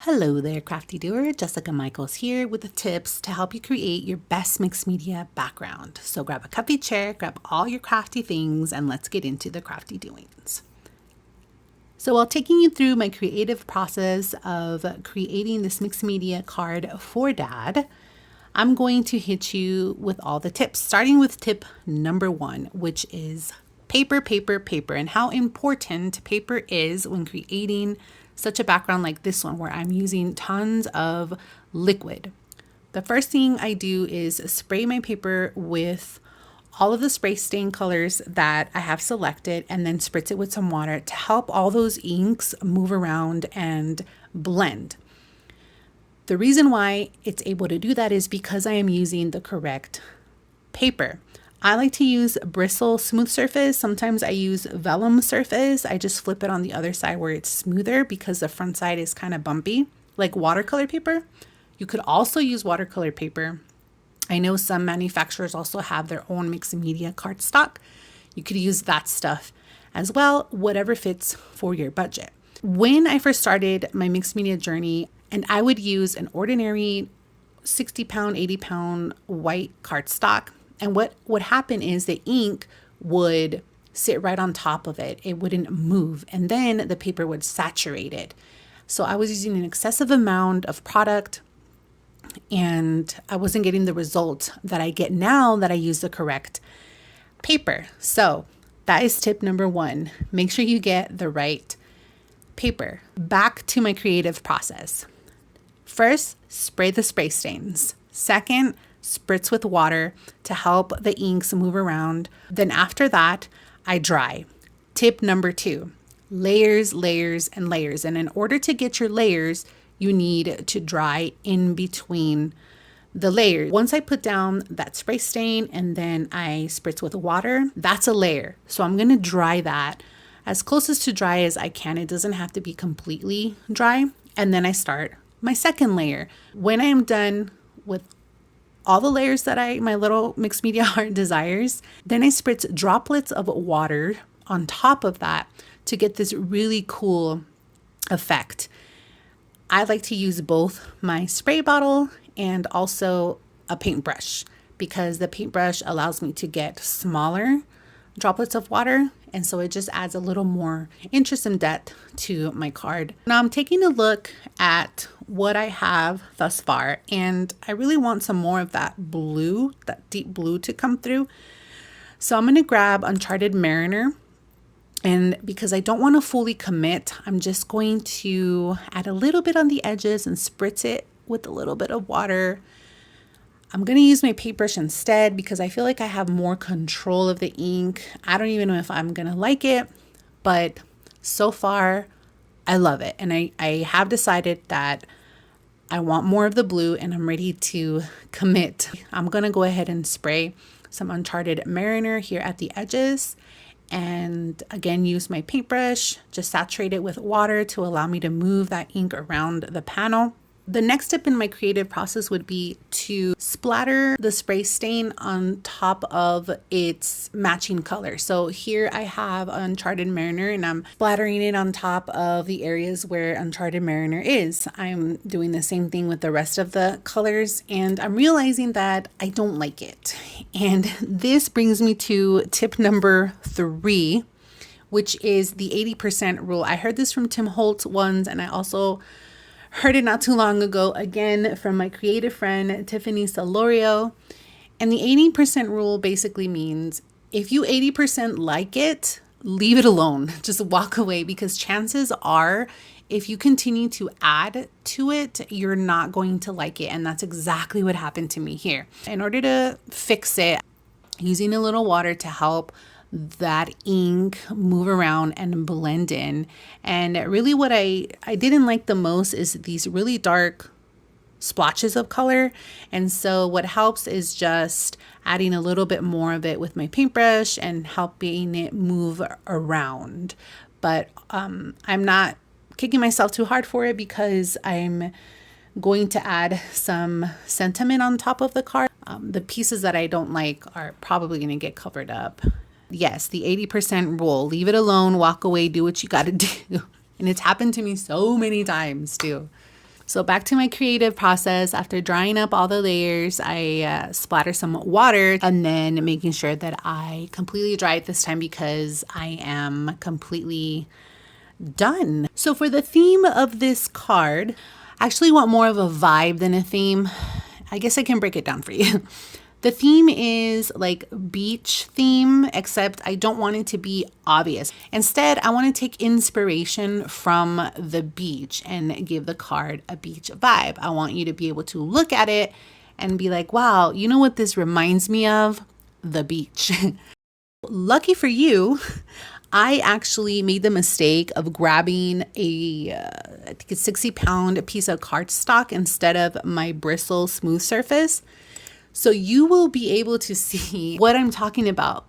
Hello there, Crafty Doer. Jessica Michaels here with the tips to help you create your best mixed media background. So grab a comfy chair, grab all your crafty things, and let's get into the crafty doings. So while taking you through my creative process of creating this mixed media card for Dad, I'm going to hit you with all the tips, starting with tip number 1, which is paper, paper, paper, and how important paper is when creating such a background like this one where I'm using tons of liquid. The first thing I do is spray my paper with all of the spray stain colors that I have selected and then spritz it with some water to help all those inks move around and blend. The reason why it's able to do that is because I am using the correct paper. I like to use bristle smooth surface. Sometimes I use vellum surface. I just flip it on the other side where it's smoother because the front side is kind of bumpy, like watercolor paper. You could also use watercolor paper. I know some manufacturers also have their own mixed media cardstock. You could use that stuff as well, whatever fits for your budget. When I first started my mixed media journey, and I would use an ordinary 60 pound, 80 pound white cardstock. And what would happen is the ink would sit right on top of it. It wouldn't move. And then the paper would saturate it. So I was using an excessive amount of product and I wasn't getting the result that I get now that I use the correct paper. So that is tip number 1. Make sure you get the right paper. Back to my creative process. First, spray the spray stains. Second, spritz with water to help the inks move around. Then after that, I dry. Tip number 2, layers, layers, and layers. And in order to get your layers, you need to dry in between the layers. Once I put down that spray stain and then I spritz with water, that's a layer. So I'm going to dry that as close to dry as I can. It doesn't have to be completely dry. And then I start my second layer. When I am done with all the layers that my little mixed media heart desires, then I spritz droplets of water on top of that to get this really cool effect. I like to use both my spray bottle and also a paintbrush because the paintbrush allows me to get smaller droplets of water. And so it just adds a little more interest and depth to my card. Now I'm taking a look at what I have thus far, and I really want some more of that blue, that deep blue to come through. So I'm going to grab Uncharted Mariner. And because I don't want to fully commit, I'm just going to add a little bit on the edges and spritz it with a little bit of water. I'm going to use my paintbrush instead because I feel like I have more control of the ink. I don't even know if I'm going to like it, but so far I love it. And I have decided that I want more of the blue and I'm ready to commit. I'm going to go ahead and spray some Uncharted Mariner here at the edges. And again, use my paintbrush, just saturate it with water to allow me to move that ink around the panel. The next step in my creative process would be to splatter the spray stain on top of its matching color. So here I have Uncharted Mariner and I'm splattering it on top of the areas where Uncharted Mariner is. I'm doing the same thing with the rest of the colors and I'm realizing that I don't like it. And this brings me to tip number 3, which is the 80% rule. I heard this from Tim Holtz once, and I also heard it not too long ago, again, from my creative friend, Tiffany Solorio. And the 80% rule basically means if you 80% like it, leave it alone. Just walk away because chances are if you continue to add to it, you're not going to like it. And that's exactly what happened to me here. In order to fix it, using a little water to help that ink move around and blend in. And really what I didn't like the most is these really dark splotches of color. And so what helps is just adding a little bit more of it with my paintbrush and helping it move around. But I'm not kicking myself too hard for it because I'm going to add some sentiment on top of the card. The pieces that I don't like are probably going to get covered up. Yes, the 80% rule. Leave it alone, walk away, do what you got to do. And it's happened to me so many times too. So back to my creative process. After drying up all the layers, I splatter some water and then making sure that I completely dry it this time because I am completely done. So for the theme of this card, I actually want more of a vibe than a theme. I guess I can break it down for you. The theme is like beach theme, except I don't want it to be obvious. Instead, I want to take inspiration from the beach and give the card a beach vibe. I want you to be able to look at it and be like, wow, you know what this reminds me of? The beach. Lucky for you, I actually made the mistake of grabbing I think it's 60-pound piece of cardstock instead of my bristle smooth surface. So you will be able to see what I'm talking about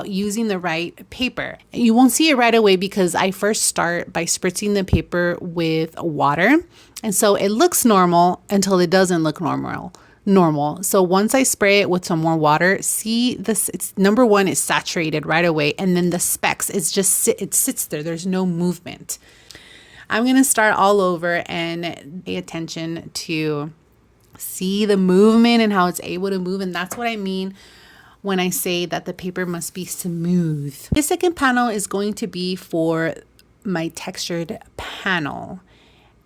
using the right paper. You won't see it right away because I first start by spritzing the paper with water. And so it looks normal until it doesn't look normal. So once I spray it with some more water, see this, it's number one, it's saturated right away. And then the specks, it sits there. There's no movement. I'm going to start all over and pay attention to see the movement and how it's able to move. And that's what I mean when I say that the paper must be smooth. The second panel is going to be for my textured panel.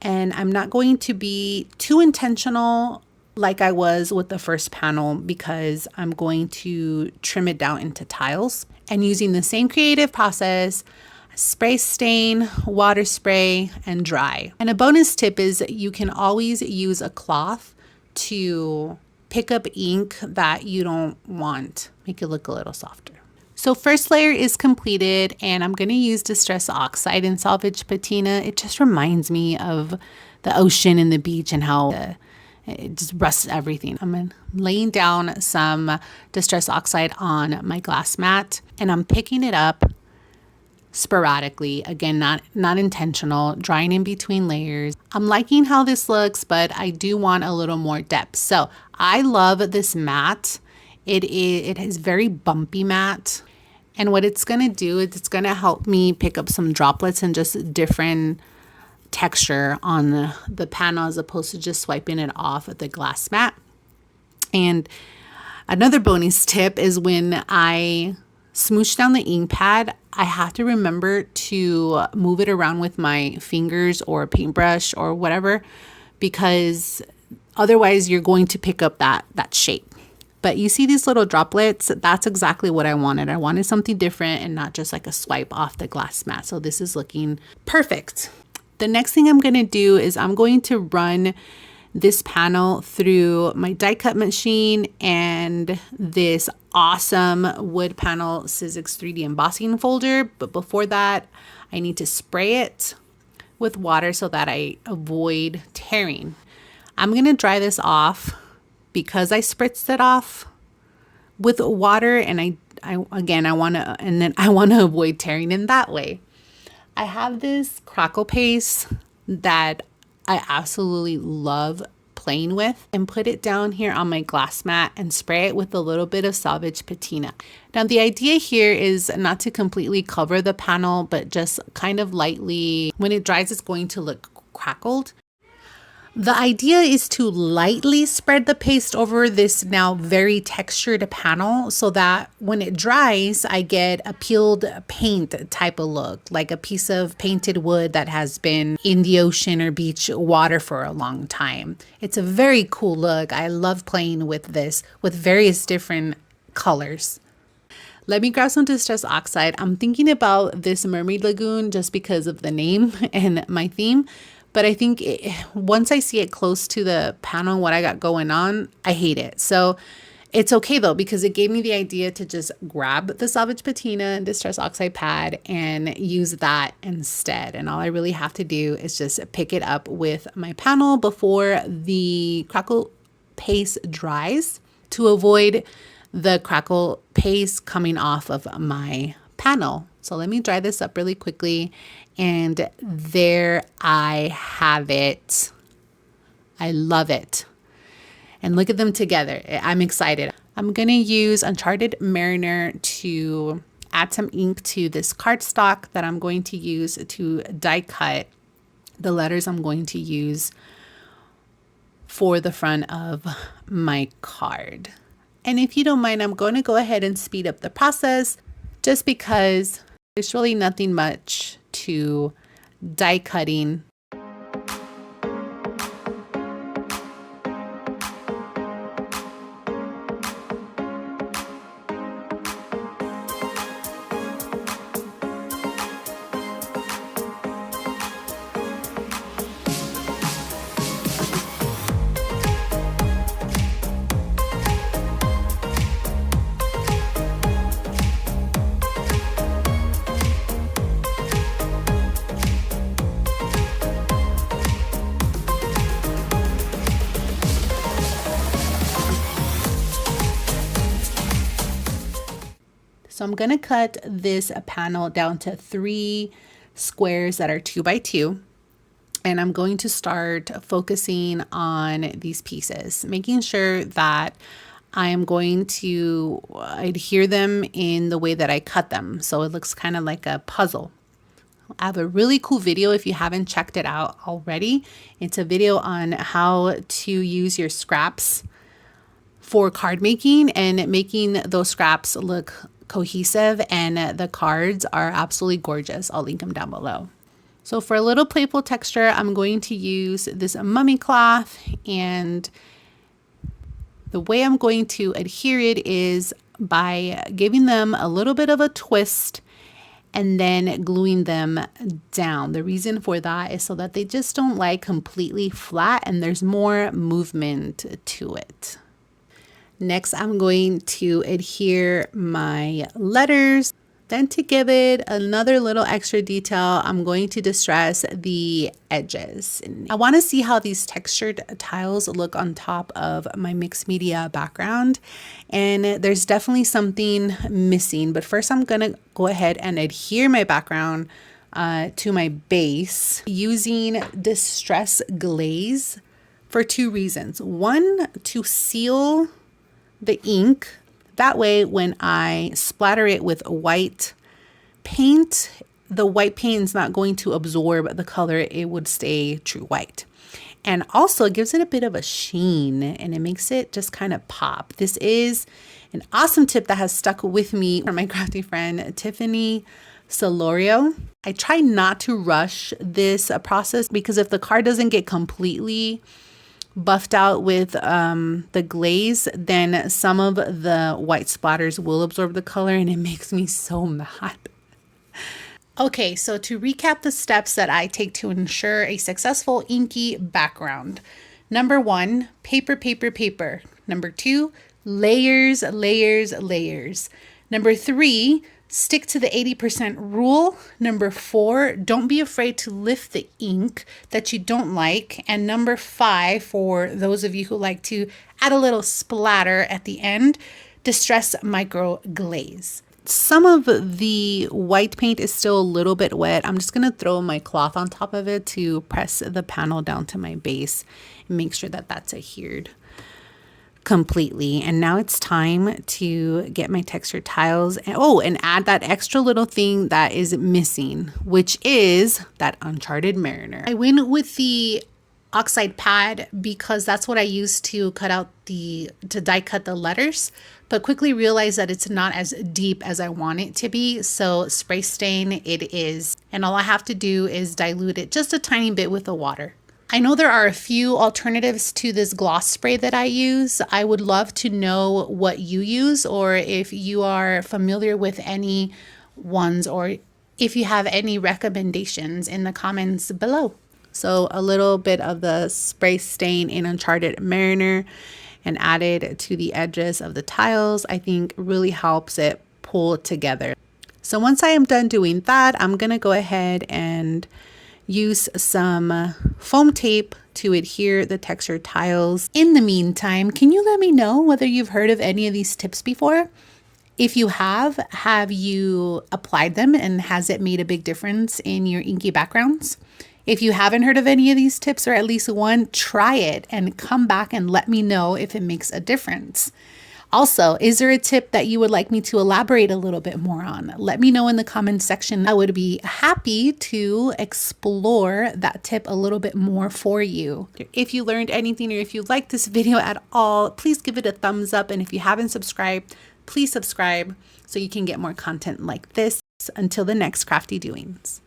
And I'm not going to be too intentional like I was with the first panel because I'm going to trim it down into tiles. And using the same creative process, spray stain, water spray, and dry. And a bonus tip is you can always use a cloth to pick up ink that you don't want. Make it look a little softer. So first layer is completed and I'm going to use Distress Oxide and Salvage Patina. It just reminds me of the ocean and the beach and how it just rusts everything. I'm laying down some Distress Oxide on my glass mat and I'm picking it up sporadically, again, not intentional, drying in between layers. I'm liking how this looks, but I do want a little more depth. So I love this mat. It is very bumpy mat. And what it's going to do is it's going to help me pick up some droplets and just different texture on the panel as opposed to just swiping it off of the glass mat. And another bonus tip is when I smoosh down the ink pad, I have to remember to move it around with my fingers or a paintbrush or whatever, because otherwise you're going to pick up that shape. But you see these little droplets? That's exactly what I wanted. I wanted something different and not just like a swipe off the glass mat. So this is looking perfect. The next thing I'm going to do is I'm going to run this panel through my die cut machine and this awesome wood panel Sizzix 3D embossing folder. But before that, I need to spray it with water so that I avoid tearing. I'm going to dry this off because I spritzed it off with water and I want to avoid tearing in that way. I have this crackle paste that I absolutely love playing with, and put it down here on my glass mat and spray it with a little bit of Salvage Patina. Now the idea here is not to completely cover the panel, but just kind of lightly. When it dries, it's going to look crackled. The idea is to lightly spread the paste over this now very textured panel so that when it dries, I get a peeled paint type of look, like a piece of painted wood that has been in the ocean or beach water for a long time. It's a very cool look. I love playing with this with various different colors. Let me grab some Distress Oxide. I'm thinking about this Mermaid Lagoon just because of the name and my theme. But I think once I see it close to the panel, what I got going on, I hate it. So it's okay though, because it gave me the idea to just grab the Salvage Patina and Distress Oxide pad and use that instead. And all I really have to do is just pick it up with my panel before the crackle paste dries to avoid the crackle paste coming off of my panel. So let me dry this up really quickly. And there I have it. I love it. And look at them together. I'm excited. I'm going to use Uncharted Mariner to add some ink to this cardstock that I'm going to use to die cut the letters I'm going to use for the front of my card. And if you don't mind, I'm going to go ahead and speed up the process just because there's really nothing much to die cutting. So I'm going to cut this panel down to 3 squares that are 2 by 2. And I'm going to start focusing on these pieces, making sure that I am going to adhere them in the way that I cut them. So it looks kind of like a puzzle. I have a really cool video if you haven't checked it out already. It's a video on how to use your scraps for card making and making those scraps look cohesive, and the cards are absolutely gorgeous. I'll link them down below. So for a little playful texture, I'm going to use this mummy cloth, and the way I'm going to adhere it is by giving them a little bit of a twist and then gluing them down. The reason for that is so that they just don't lie completely flat and there's more movement to it. Next, I'm going to adhere my letters. Then to give it another little extra detail, I'm going to distress the edges. I want to see how these textured tiles look on top of my mixed media background. And there's definitely something missing. But first, I'm going to go ahead and adhere my background to my base using Distress Glaze for 2 reasons. One, to seal the ink. That way, when I splatter it with white paint, the white paint is not going to absorb the color. It would stay true white. And also it gives it a bit of a sheen and it makes it just kind of pop. This is an awesome tip that has stuck with me from my crafty friend, Tiffany Solorio. I try not to rush this process because if the card doesn't get completely buffed out with the glaze, then some of the white splatters will absorb the color and it makes me so mad. Okay, so to recap the steps that I take to ensure a successful inky background. Number 1, paper, paper, paper. Number 2, layers, layers, layers. Number 3, stick to the 80% rule. Number 4, don't be afraid to lift the ink that you don't like. And number 5, for those of you who like to add a little splatter at the end, Distress Micro Glaze. Some of the white paint is still a little bit wet. I'm just going to throw my cloth on top of it to press the panel down to my base and make sure that that's adhered completely. And now it's time to get my textured tiles and add that extra little thing that is missing, which is that Uncharted Mariner. I went with the oxide pad because that's what I used to die cut the letters, but quickly realized that it's not as deep as I want it to be. So spray stain it is, and all I have to do is dilute it just a tiny bit with the water. I know there are a few alternatives to this gloss spray that I use. I would love to know what you use, or if you are familiar with any ones, or if you have any recommendations in the comments below. So a little bit of the spray stain in Uncharted Mariner and added to the edges of the tiles, I think really helps it pull together. So once I am done doing that, I'm going to go ahead and use some foam tape to adhere the textured tiles. In the meantime, can you let me know whether you've heard of any of these tips before? If you have you applied them and has it made a big difference in your inky backgrounds? If you haven't heard of any of these tips, or at least one, try it and come back and let me know if it makes a difference. Also, is there a tip that you would like me to elaborate a little bit more on? Let me know in the comments section. I would be happy to explore that tip a little bit more for you. If you learned anything or if you liked this video at all, please give it a thumbs up. And if you haven't subscribed, please subscribe so you can get more content like this. Until the next crafty doings.